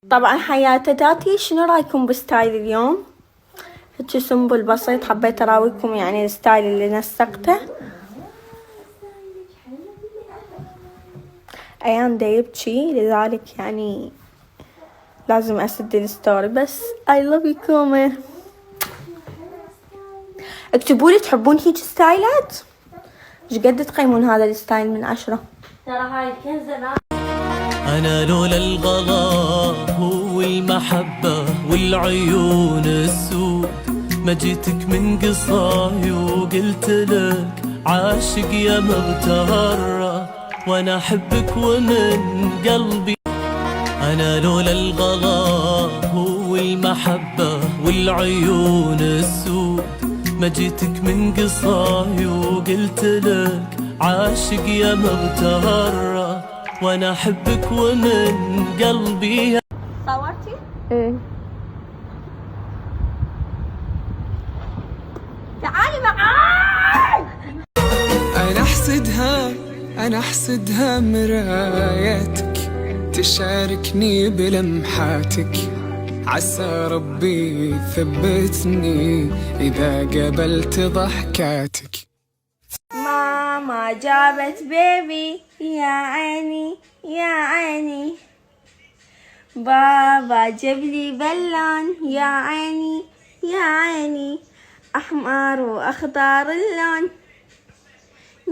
طبعا حياتاتي، شنو رايكم بستايل اليوم؟ هيك سمبل بسيط، حبيت اراويكم يعني الستايل اللي نسقته. ايان دا يبكي لذلك يعني لازم اسد الستوري، بس I love you كومة. اكتبولي تحبون هيك ستايلات؟ ايش قد تقيمون هذا الستايل من 10؟ ترى هاي كنزة. أنا لولا الغلا والمحبة والعيون السود ما جيتك من قصاي وقلت لك عاشق يا مغترة، وأنا أحبك ومن قلبي. أنا لولا الغلا والمحبة والعيون السود ما جيتك من قصاي وقلت لك عاشق يا مغترة، وانا احبك ومن قلبي. صورتي؟ ايه تعالي معاي. أنا أحسدها مرايتك تشاركني بلمحاتك، عسى ربي يثبتني إذا قبلت ضحكاتك. ماما جابت بيبي يا عيني يا عيني، بابا جاب لي بلون يا عيني يا عيني، أحمر وأخضر اللون،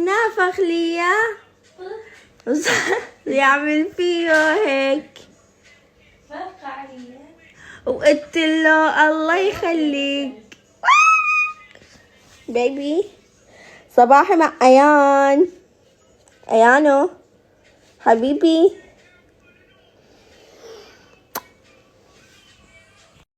نافخ لي يعمل فيه هيك وقلت له الله يخليك بيبي. صباحي مع ايانو حبيبي.